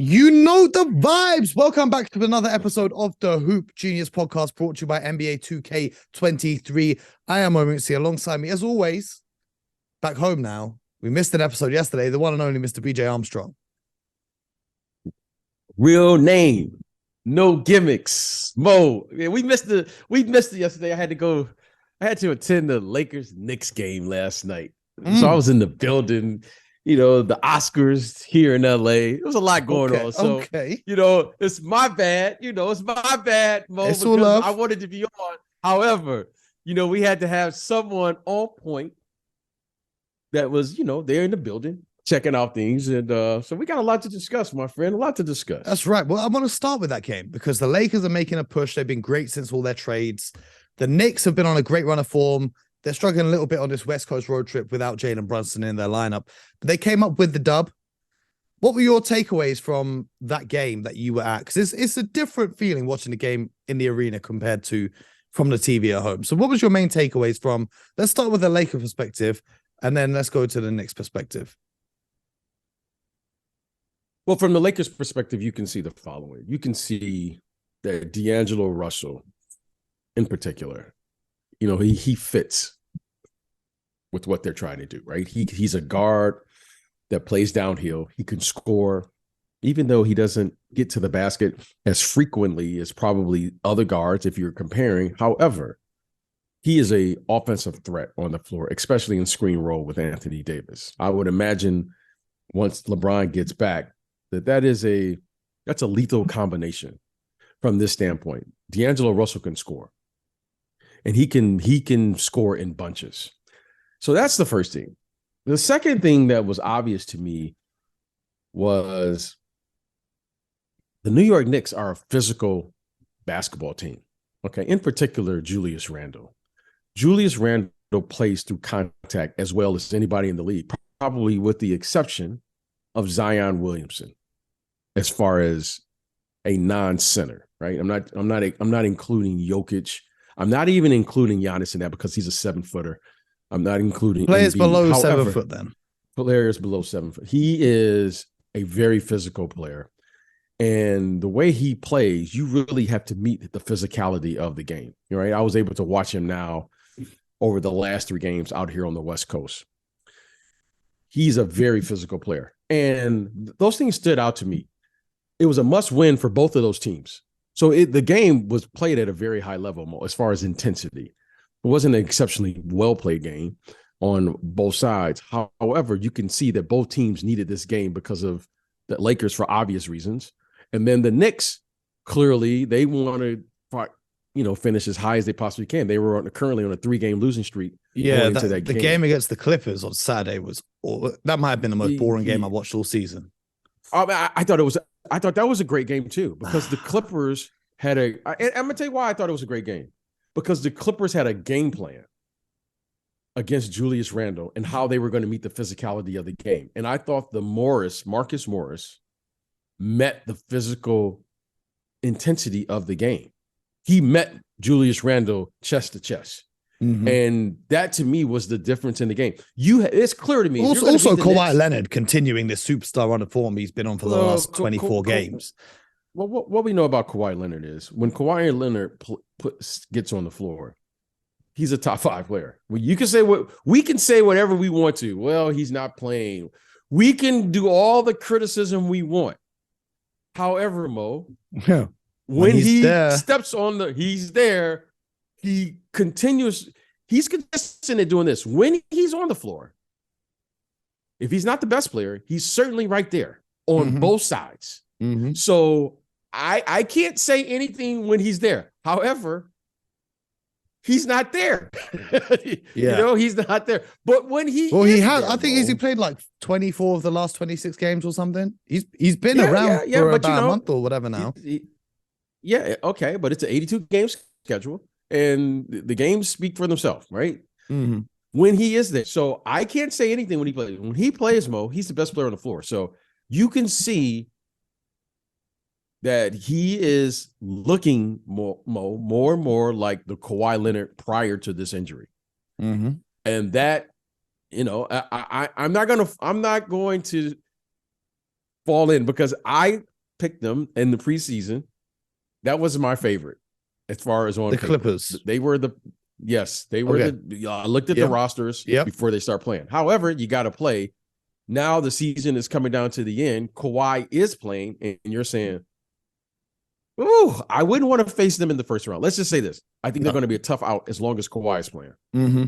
You know the vibes. Welcome back to another episode of the Hoop Genius podcast brought to you by NBA 2K23. I am Omunsi. Alongside me, as always, back home now. We missed an episode yesterday. The one and only Mr. BJ Armstrong. Real name, no gimmicks. Mo, yeah, we missed it yesterday. I had to attend the Lakers-Knicks game last night. So I was in the building. You know, the Oscars here in LA. There was a lot going on. So, it's my bad. It's my bad, Mo, it's because I wanted to be on. However, we had to have someone on point that was, there in the building, checking out things. And so we got a lot to discuss, my friend, a lot to discuss. That's right. Well, I want to start with that game because the Lakers are making a push. They've been great since all their trades. The Knicks have been on a great run of form. They're struggling a little bit on this West Coast road trip without Jalen Brunson in their lineup. But they came up with the dub. What were your takeaways from that game that you were at? Because it's a different feeling watching the game in the arena compared to from the TV at home. So what was your main takeaways from? Let's start with the Laker perspective, and then let's go to the Knicks perspective. Well, from the Lakers perspective, you can see the following. You can see that D'Angelo Russell, in particular, he fits with what they're trying to do, right? He's a guard that plays downhill. He can score, even though he doesn't get to the basket as frequently as probably other guards if you're comparing. However, he is a offensive threat on the floor, especially in screen roll with Anthony Davis. I would imagine once LeBron gets back, that's a lethal combination from this standpoint. D'Angelo Russell can score. And he can score in bunches. So that's the first thing. The second thing that was obvious to me was the New York Knicks are a physical basketball team. Okay. In particular, Julius Randle. Julius Randle plays through contact as well as anybody in the league, probably with the exception of Zion Williamson, as far as a non-center, right? I'm not including Jokic. I'm not even including Giannis in that because he's a 7-footer. I'm not including players Embiid. below 7 foot then. Players below 7 foot. He is a very physical player. And the way he plays, you really have to meet the physicality of the game. Right? I was able to watch him now over the last 3 games out here on the West Coast. He's a very physical player. And those things stood out to me. It was a must-win for both of those teams. So the game was played at a very high level as far as intensity. It wasn't an exceptionally well-played game on both sides. However, you can see that both teams needed this game because of the Lakers for obvious reasons. And then the Knicks, clearly, they want to finish as high as they possibly can. They were currently on a 3-game losing streak. Yeah, the game against the Clippers on Saturday that might have been the most boring game I watched all season. I thought that was a great game too, because the Clippers had I'm going to tell you why I thought it was a great game. Because the Clippers had a game plan against Julius Randle and how they were going to meet the physicality of the game. And I thought Marcus Morris, met the physical intensity of the game. He met Julius Randle chest to chest. Mm-hmm. And that to me was the difference in the game. It's clear to me. Also Kawhi Leonard continuing this superstar run of form he's been on for the last 24 games. Well, what we know about Kawhi Leonard is when Kawhi Leonard gets on the floor, he's a top 5 player. We can say whatever we want to. Well, he's not playing. We can do all the criticism we want. However, Mo, when he steps on he's there. He continues. He's consistent at doing this. When he's on the floor, if he's not the best player, he's certainly right there on both sides. Mm-hmm. So I can't say anything when he's there. However, he's not there. He's not there. But when he I think he played like 24 of the last 26 games or something. He's been around for about a month or whatever now. Okay, but it's an 82 game schedule. And the games speak for themselves, right? Mm-hmm. When he is there. So I can't say anything when he plays. When he plays, Mo, he's the best player on the floor. So you can see that he is looking more and more like the Kawhi Leonard prior to this injury. Mm-hmm. And that, I'm not going to fall in because I picked them in the preseason. That was my favorite as far as on The paper. Clippers. They were the I looked at the rosters before they start playing. However, you got to play. Now the season is coming down to the end. Kawhi is playing, and you're saying, "Ooh, I wouldn't want to face them in the first round." Let's just say this: I think they're going to be a tough out as long as Kawhi is playing. Mm-hmm.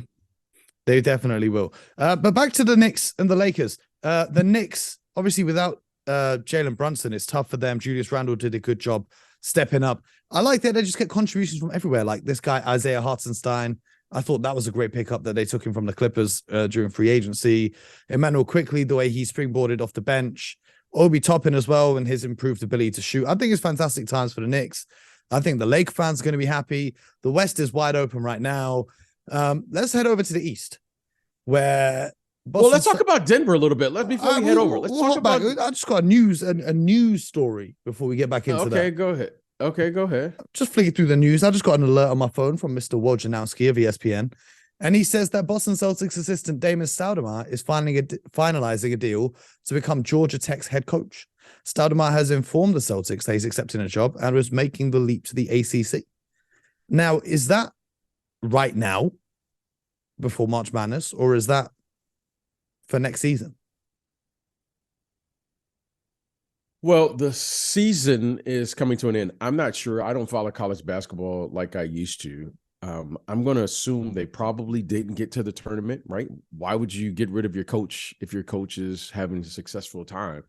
They definitely will. But back to the Knicks and the Lakers. The Knicks, obviously, without Jalen Brunson, it's tough for them. Julius Randle did a good job stepping up. I like that they just get contributions from everywhere. Like this guy, Isaiah Hartenstein. I thought that was a great pickup that they took him from the Clippers during free agency. Emmanuel Quickly, the way he springboarded off the bench. Obi Toppin as well, and his improved ability to shoot. I think it's fantastic times for the Knicks. I think the Lake fans are going to be happy. The West is wide open right now. Let's head over to the East, where let's talk about Denver a little bit. Before we head over. Let's talk about. I just got a news story before we get back into that. Okay, go ahead. Just flicking through the news. I just got an alert on my phone from Mr. Wojnarowski of ESPN, and he says that Boston Celtics assistant Damon Stoudemire is finalizing a deal to become Georgia Tech's head coach. Stoudemire has informed the Celtics that he's accepting a job and was making the leap to the ACC. Now, is that right now before March Madness, or is that for next season? Well, the season is coming to an end. I'm not sure. I don't follow college basketball like I used to. I'm going to assume they probably didn't get to the tournament, right? Why would you get rid of your coach if your coach is having a successful time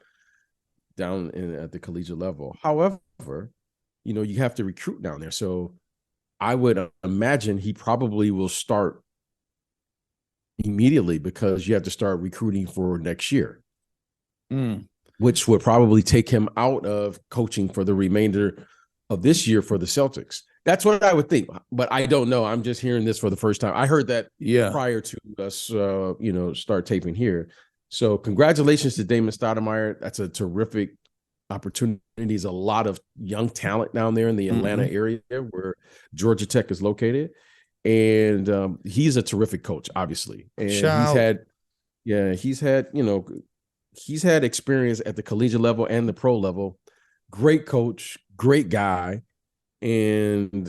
down at the collegiate level? However, you have to recruit down there. So I would imagine he probably will start immediately because you have to start recruiting for next year. Which would probably take him out of coaching for the remainder of this year for the Celtics. That's what I would think, but I don't know. I'm just hearing this for the first time. I heard that prior to us, start taping here. So congratulations to Damon Stoudemire. That's a terrific opportunity. There's a lot of young talent down there in the Atlanta area where Georgia Tech is located. And he's a terrific coach, obviously. And he's had experience at the collegiate level and the pro level. Great coach, great guy. And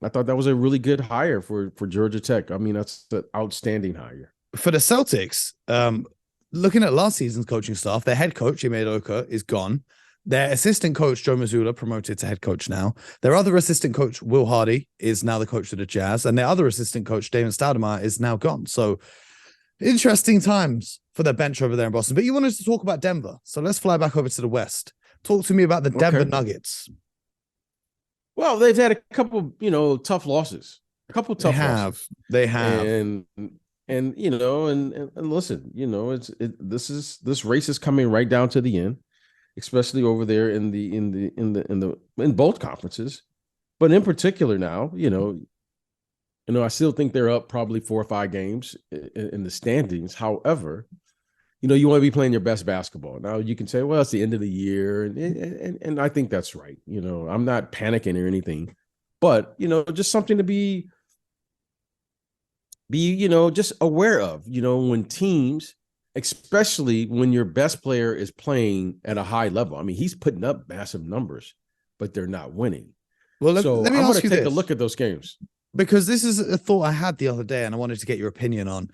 I thought that was a really good hire for Georgia Tech. I mean, that's an outstanding hire. For the Celtics, looking at last season's coaching staff, their head coach, Ime Udoka, is gone. Their assistant coach, Joe Mazzulla, promoted to head coach now. Their other assistant coach, Will Hardy, is now the coach of the Jazz. And their other assistant coach, Damon Stoudemire, is now gone. So interesting times for their bench over there in Boston. But you wanted to talk about Denver. So let's fly back over to the West. Talk to me about the Denver Nuggets. Well, they've had a couple, tough losses. A couple tough losses. They have. And listen, this race is coming right down to the end, especially over there in both conferences. But in particular now, I still think they're up probably 4 or 5 games in the standings. However, you want to be playing your best basketball. Now you can say, well, it's the end of the year. And I think that's right. I'm not panicking or anything, but, just something to be just aware of, when teams, especially when your best player is playing at a high level. I mean, he's putting up massive numbers, but they're not winning. Well, let me I'm ask going to you take this. a look at those games. Because this is a thought I had the other day and I wanted to get your opinion on.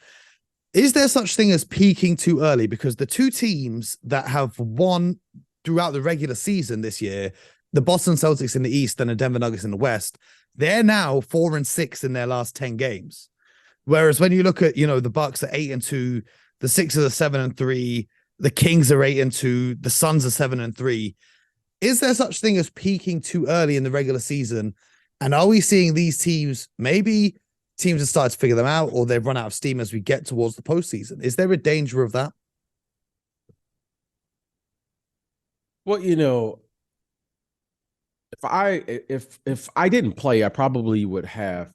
Is there such thing as peaking too early? Because the two teams that have won throughout the regular season this year, the Boston Celtics in the East and the Denver Nuggets in the West, they're now 4-6 in their last 10 games. Whereas when you look at, the Bucks are 8-2, the Sixers are 7-3, the Kings are 8-2, the Suns are 7-3. Is there such thing as peaking too early in the regular season? And are we seeing these teams, maybe teams have started to figure them out or they've run out of steam as we get towards the postseason? Is there a danger of that? Well, if I didn't play, I probably would have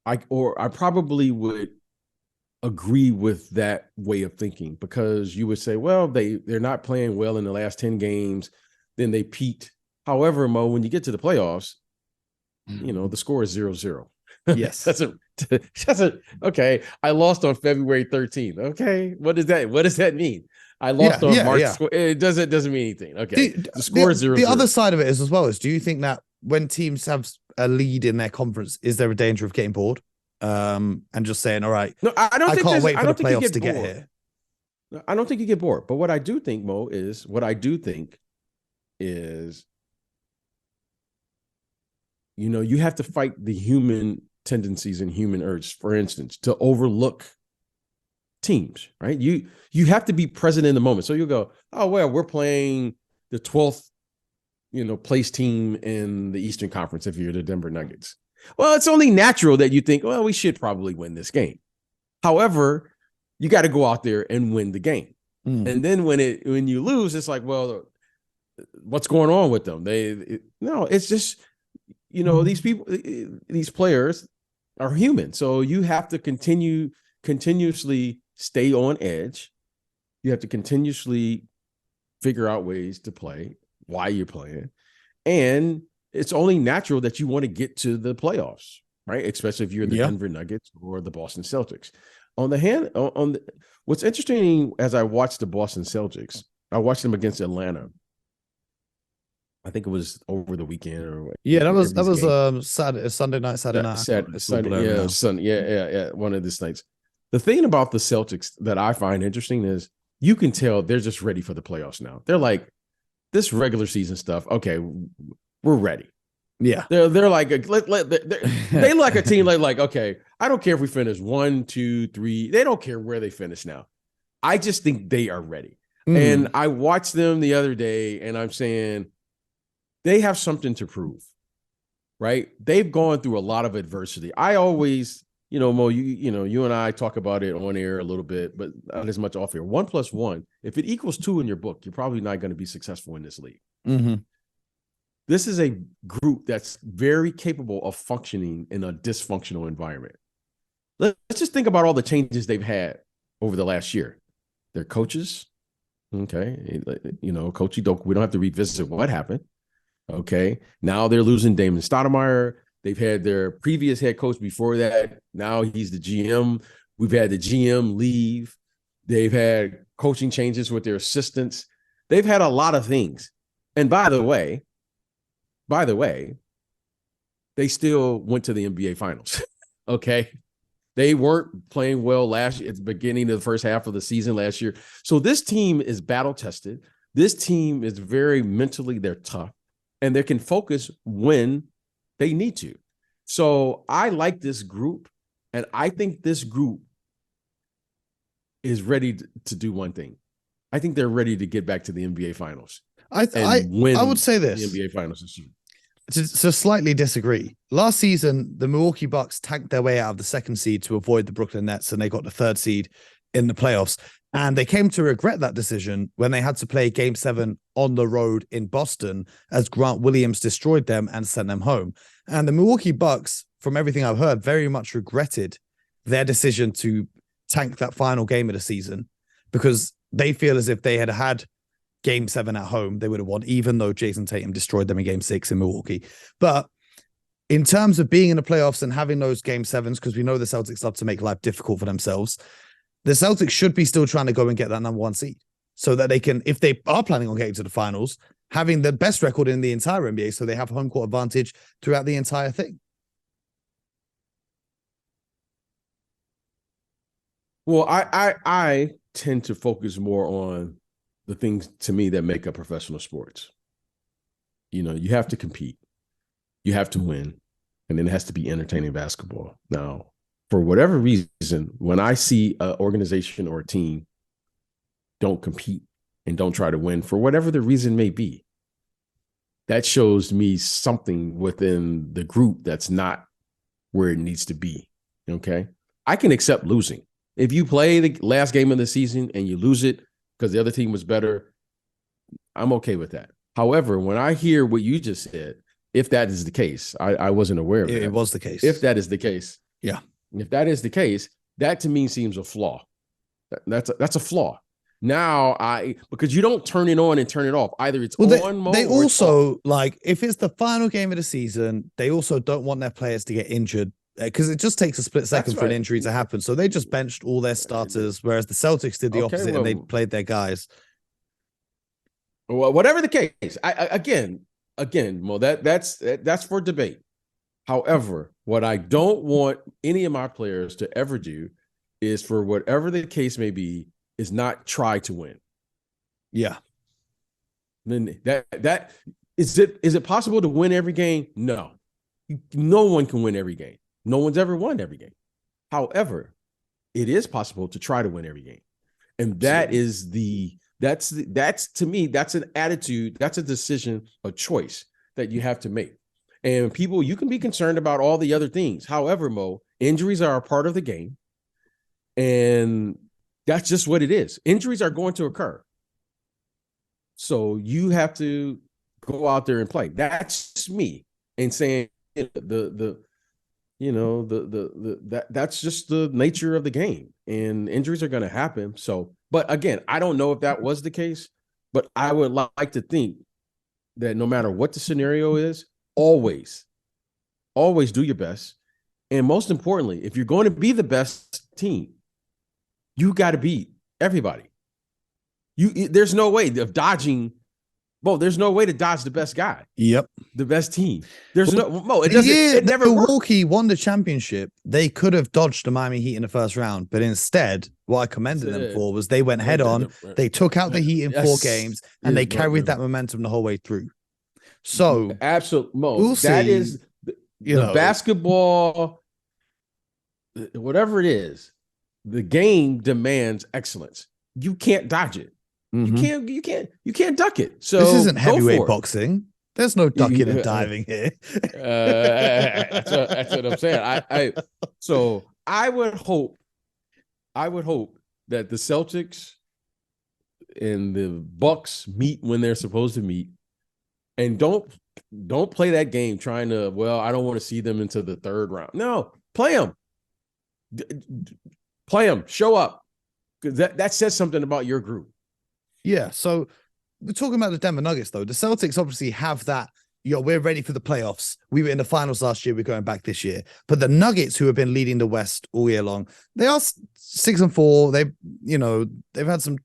I probably would agree with that way of thinking, because you would say, well, they're not playing well in the last 10 games, then they peaked. However, Mo, when you get to the playoffs, the score is 0-0. Yes. That's okay. I lost on February 13th. Okay. What does that mean? I lost Yeah, on yeah, March yeah. score. It doesn't mean anything. Okay. The score is 0-0. The other side of it is as well is, do you think that when teams have a lead in their conference, is there a danger of getting bored? And just saying, all right, No, I don't I think can't there's. wait I for the don't think you playoffs get to get bored. here. I don't think you get bored. But what I do think, Mo, is what I do think is, you have to fight the human tendencies and human urge. For instance, to overlook teams, right? You have to be present in the moment. So you'll go, oh well, we're playing the 12th, place team in the Eastern Conference if you're the Denver Nuggets. Well, it's only natural that you think, well, we should probably win this game. However, you got to go out there and win the game. And then when you lose, it's like, well, what's going on with them? No, it's just, these people, these players are human. So you have to continuously stay on edge. You have to continuously figure out ways to play, why you're playing. And it's only natural that you want to get to the playoffs, right? Especially if you're the Denver Nuggets or the Boston Celtics. What's interesting, as I watched the Boston Celtics, I watched them against Atlanta. I think it was over the weekend or that was Sunday night, Saturday night. Sunday, one of these nights. The thing about the Celtics that I find interesting is you can tell they're just ready for the playoffs now. They're like, this regular season stuff, okay, we're ready. Yeah, they're like they like a team like okay, I don't care if we finish 1, 2, 3. They don't care where they finish now. I just think they are ready. And I watched them the other day, and I'm saying they have something to prove, right? They've gone through a lot of adversity. I always, Mo, you and I talk about it on air a little bit, but not as much off air. 1 + 1, if it equals 2 in your book, you're probably not going to be successful in this league. This is a group that's very capable of functioning in a dysfunctional environment. Let's just think about all the changes they've had over the last year. Their coaches, okay, Coach Udoka, we don't have to revisit what happened. Okay, now they're losing Damon Stoudemire. They've had their previous head coach before that. Now he's the GM. We've had the GM leave. They've had coaching changes with their assistants. They've had a lot of things. And by the way, they still went to the NBA Finals. Okay. They weren't playing well last year at the beginning of the first half of the season last year. So this team is battle tested. This team is very mentally, they're tough, and they can focus when they need to. So I like this group, and I think this group is ready to do one thing. I think they're ready to get back to the NBA Finals. I would say this. The NBA Finals this year. To slightly disagree. Last season, the Milwaukee Bucks tanked their way out of the 2nd seed to avoid the Brooklyn Nets, and they got the 3rd seed in the playoffs. And they came to regret that decision when they had to play Game 7 on the road in Boston, as Grant Williams destroyed them and sent them home. And the Milwaukee Bucks, from everything I've heard, very much regretted their decision to tank that final game of the season, because they feel as if they had had Game 7 at home, they would have won, even though Jason Tatum destroyed them in Game 6 in Milwaukee. But in terms of being in the playoffs and having those Game 7s, because we know the Celtics love to make life difficult for themselves, the Celtics should be still trying to go and get that number 1 seed so that they can, if they are planning on getting to the finals, having the best record in the entire NBA, so they have home court advantage throughout the entire thing. Well, I tend to focus more on the things, to me, that make up professional sports. You have to compete, you have to win, and then it has to be entertaining basketball. Now, for whatever reason, when I see an organization or a team don't compete and don't try to win, for whatever the reason may be, that shows me something within the group that's not where it needs to be. Okay. I can accept losing. If you play the last game of the season and you lose it because the other team was better, I'm okay with that. However, when I hear what you just said, if that is the case, I wasn't aware of it. It was the case. If that is the case. Yeah. If that is the case, that to me seems a flaw. That's a flaw. Now because you don't turn it on and turn it off. Either it's on mode. They also, like, if it's the final game of the season, they also don't want their players to get injured because it just takes a split second That's for an right. injury to happen. So they just benched all their starters, whereas the Celtics did the Okay, opposite well, and they played their guys. Well, whatever the case, again, Mo, that's for debate. However, what I don't want any of my players to ever do is, for whatever the case may be, is not try to win. Yeah. Then that is it possible to win every game? No. No one can win every game. No one's ever won every game. However, it is possible to try to win every game. And that's to me, that's an attitude, that's a decision, a choice that you have to make. And people, you can be concerned about all the other things. However, Mo, injuries are a part of the game. And that's just what it is. Injuries are going to occur. So you have to go out there and play. That's just me. And saying that's just the nature of the game. And injuries are going to happen. So, but again, I don't know if that was the case, but I would like to think that no matter what the scenario is, always do your best. And most importantly, if you're going to be the best team, you got to beat everybody. There's no way of dodging. Well, there's no way to dodge the best guy. Yep. The best team. There's it never worked. Milwaukee won the championship. They could have dodged the Miami Heat in the first round, but instead, what I commended them for was they went head on. They took out the Heat in 4 games, and they carried that momentum the whole way through. So, absolutely, Mo, we'll that see. is the basketball, whatever it is, the game demands excellence. You can't dodge it. Mm-hmm. You can't duck it. So this isn't heavyweight boxing. There's no ducking and diving here. That's what I'm saying. So I would hope that the Celtics and the Bucks meet when they're supposed to meet, and don't play that game trying to, well, I don't want to see them into the 3rd round. No, play them. Play them. Show up. Because that says something about your group. Yeah. So we're talking about the Denver Nuggets, though. The Celtics obviously have that. We're ready for the playoffs. We were in the finals last year. We're going back this year. But the Nuggets, who have been leading the West all year long, they are 6-4. They've had some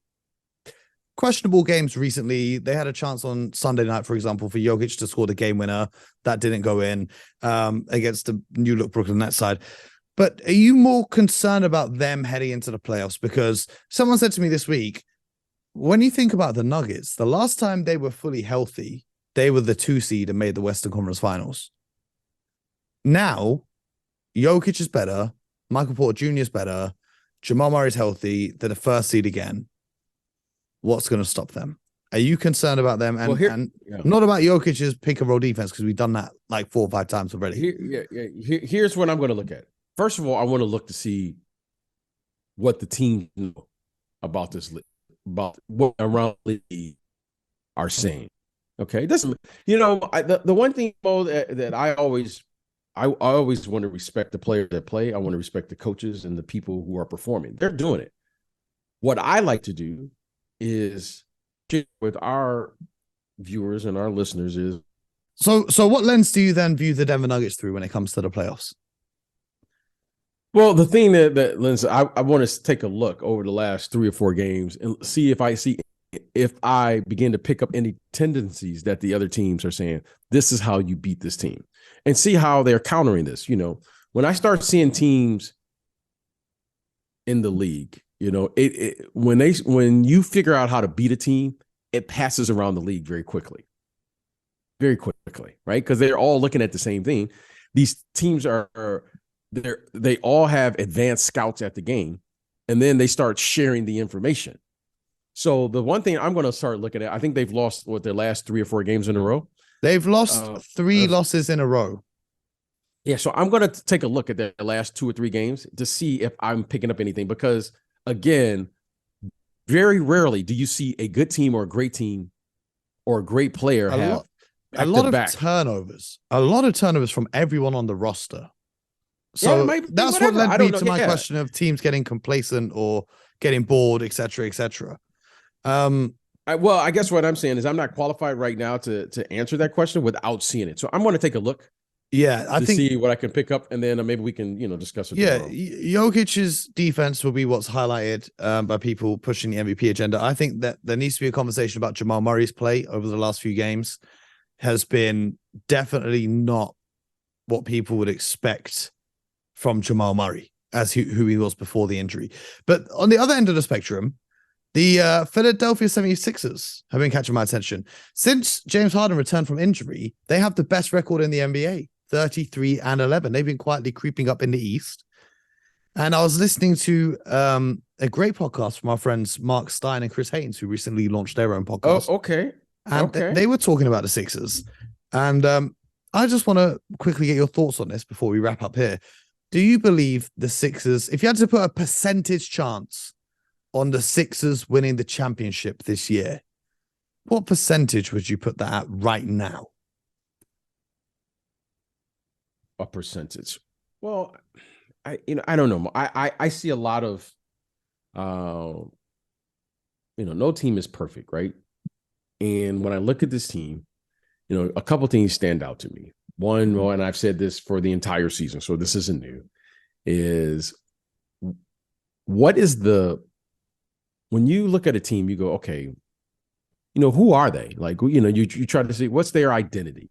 questionable games recently. They had a chance on Sunday night, for example, for Jokic to score the game winner. That didn't go in against the new look Brooklyn Nets side. But are you more concerned about them heading into the playoffs? Because someone said to me this week, when you think about the Nuggets, the last time they were fully healthy, they were the 2 seed and made the Western Conference Finals. Now, Jokic is better. Michael Porter Jr. is better. Jamal Murray is healthy. They're the 1st seed again. What's going to stop them? Are you concerned about them? And, not about Jokic's pick and roll defense, because we've done that like 4 or 5 times already. Here's what I'm going to look at. First of all, I want to look to see what the team know about this, about what around the league are saying. Okay, the one thing, Mo, that I always want to respect the players that play. I want to respect the coaches and the people who are performing. They're doing it. What I like to do is, with our viewers and our listeners, is so what lens do you then view the Denver Nuggets through when it comes to the playoffs? Well, the thing that Lindsay, I want to take a look over the last 3 or 4 games and see if I begin to pick up any tendencies that the other teams are saying, this is how you beat this team, and see how they're countering this. When I start seeing teams in the league, when you figure out how to beat a team, it passes around the league very quickly, right? Because they're all looking at the same thing. These teams they all have advanced scouts at the game, and then they start sharing the information. So the one thing I'm going to start looking at, I think they've lost their last 3 or 4 games in a row. They've lost 3 losses in a row. Yeah, so I'm going to take a look at their last 2 or 3 games to see if I'm picking up anything, because again, very rarely do you see a good team or a great team or a great player have a lot of turnovers. A lot of turnovers from everyone on the roster. So that's what led me to my question of teams getting complacent or getting bored, et cetera, et cetera. I guess what I'm saying is I'm not qualified right now to answer that question without seeing it. So I'm going to take a look Yeah, I to think see what I can pick up, and then maybe we can, discuss it tomorrow. Jokic's defense will be what's highlighted by people pushing the MVP agenda. I think that there needs to be a conversation about Jamal Murray's play over the last few games. Has been definitely not what people would expect from Jamal Murray as who he was before the injury. But on the other end of the spectrum, the Philadelphia 76ers have been catching my attention. Since James Harden returned from injury, they have the best record in the NBA, 33-11. They've been quietly creeping up in the East. And I was listening to a great podcast from our friends Mark Stein and Chris Haynes, who recently launched their own podcast. Oh, okay. And they were talking about the Sixers. And I just want to quickly get your thoughts on this before we wrap up here. Do you believe the Sixers, if you had to put a percentage chance on the Sixers winning the championship this year, what percentage would you put that at right now? A percentage. Well, I don't know. I see a lot of, no team is perfect, right? And when I look at this team, a couple things stand out to me. One, and I've said this for the entire season, so this isn't new, is what is when you look at a team, you go, okay, who are they? Like, you try to see what's their identity.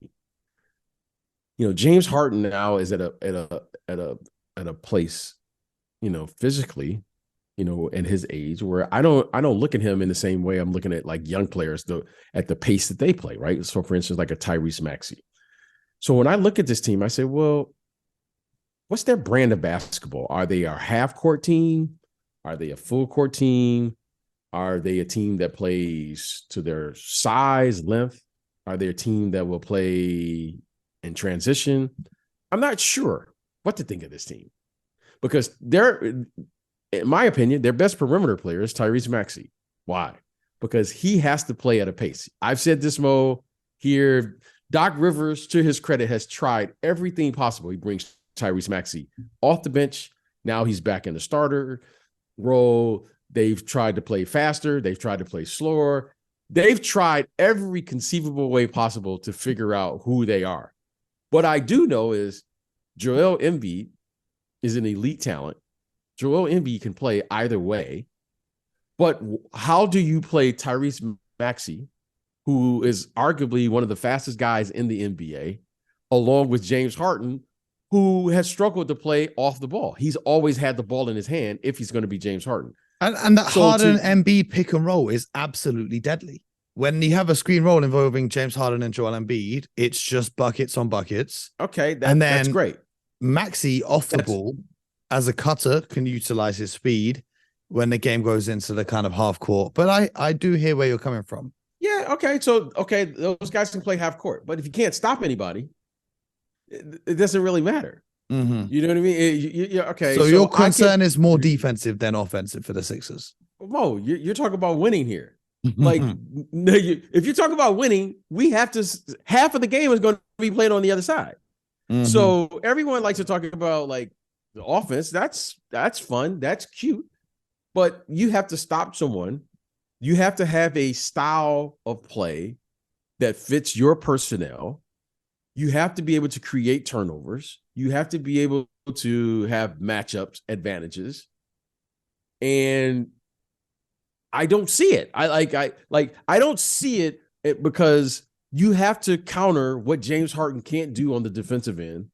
James Harden now is at a place, physically, at his age, where I don't look at him in the same way I'm looking at like young players at the pace that they play, right? So for instance, like a Tyrese Maxey. So when I look at this team, I say, well, what's their brand of basketball? Are they a half-court team? Are they a full-court team? Are they a team that plays to their size, length? Are they a team that will play in transition? I'm not sure what to think of this team because in my opinion, their best perimeter player is Tyrese Maxey. Why? Because he has to play at a pace. I've said this, Mo, here. Doc Rivers, to his credit, has tried everything possible. He brings Tyrese Maxey off the bench. Now he's back in the starter role. They've tried to play faster. They've tried to play slower. They've tried every conceivable way possible to figure out who they are. What I do know is Joel Embiid is an elite talent. Joel Embiid can play either way. But how do you play Tyrese Maxey, who is arguably one of the fastest guys in the NBA, along with James Harden, who has struggled to play off the ball? He's always had the ball in his hand if he's going to be James Harden. And that Harden Embiid pick and roll is absolutely deadly. When you have a screen roll involving James Harden and Joel Embiid, it's just buckets on buckets. Okay, that's great. Maxey off the ball as a cutter can utilize his speed when the game goes into the kind of half court. But I do hear where you're coming from. Yeah, okay. So, those guys can play half court. But if you can't stop anybody, it doesn't really matter. Mm-hmm. You know what I mean? Okay. So your concern is more defensive than offensive for the Sixers. Mo, you're talking about winning here. Like, if you talk about winning, we have to. Half of the game is going to be played on the other side. Mm-hmm. So everyone likes to talk about like the offense. That's fun. That's cute. But you have to stop someone. You have to have a style of play that fits your personnel. You have to be able to create turnovers. You have to be able to have matchups advantages. And I don't see it. I don't see it because you have to counter what James Harden can't do on the defensive end.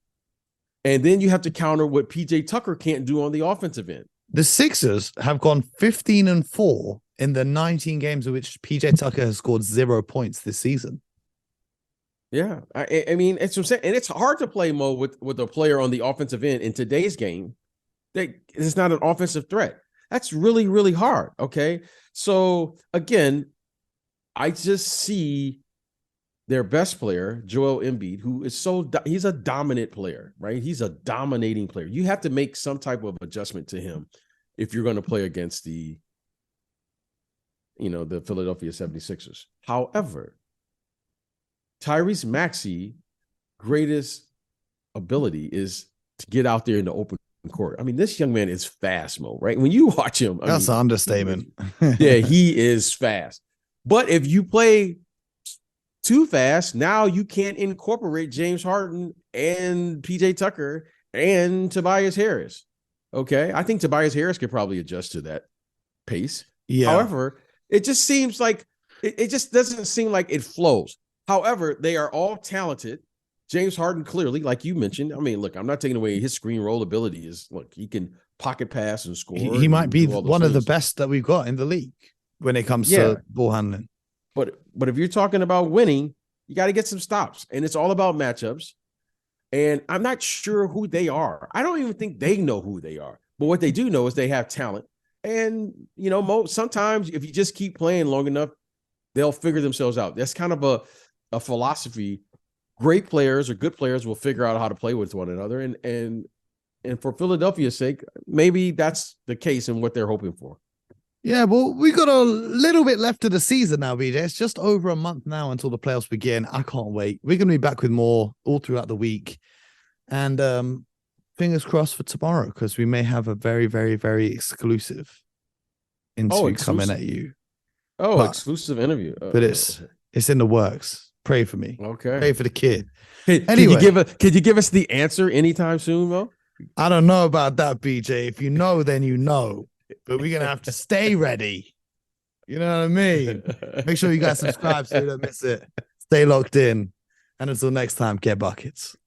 And then you have to counter what PJ Tucker can't do on the offensive end. The Sixers have gone 15-4 in the 19 games in which PJ Tucker has scored 0 points this season. Yeah, I mean, it's what I'm saying, and it's hard to play, Mo, with a player on the offensive end in today's game that is not an offensive threat. That's really, really hard. Okay, so again, I just see their best player, Joel Embiid, who is he's a dominant player, right? He's a dominating player. You have to make some type of adjustment to him if you're going to play against the Philadelphia 76ers. However, Tyrese Maxey, greatest ability is to get out there in the open court. I mean, this young man is fast, Mo, right? When you watch him, that's an understatement. Yeah, he is fast. But if you play too fast, now you can't incorporate James Harden and PJ Tucker and Tobias Harris. Okay. I think Tobias Harris could probably adjust to that pace. Yeah. However, it just seems like it just doesn't seem like it flows. However, they are all talented. James Harden, clearly, like you mentioned. I mean, look, I'm not taking away his screen roll ability. Look, he can pocket pass and score. He might be one of the things. best that we've got in the league when it comes to ball handling. But if you're talking about winning, you got to get some stops, and it's all about matchups. And I'm not sure who they are. I don't even think they know who they are. But what they do know is they have talent. And, you know, sometimes if you just keep playing long enough, they'll figure themselves out. That's kind of a philosophy. Great players or good players will figure out how to play with one another. And for Philadelphia's sake, maybe that's the case and what they're hoping for. Yeah, well, we got a little bit left of the season now, BJ. It's just over a month now until the playoffs begin. I can't wait. We're going to be back with more all throughout the week. And fingers crossed for tomorrow, because we may have a very, very, very exclusive interview coming at you. Exclusive interview. But it's in the works. Pray for me. Okay. Pray for the kid. Anyway. Could you give us the answer anytime soon, Mo? I don't know about that, BJ. If you know, then you know. But we're going to have to stay ready. You know what I mean? Make sure you guys subscribe so you don't miss it. Stay locked in. And until next time, get buckets.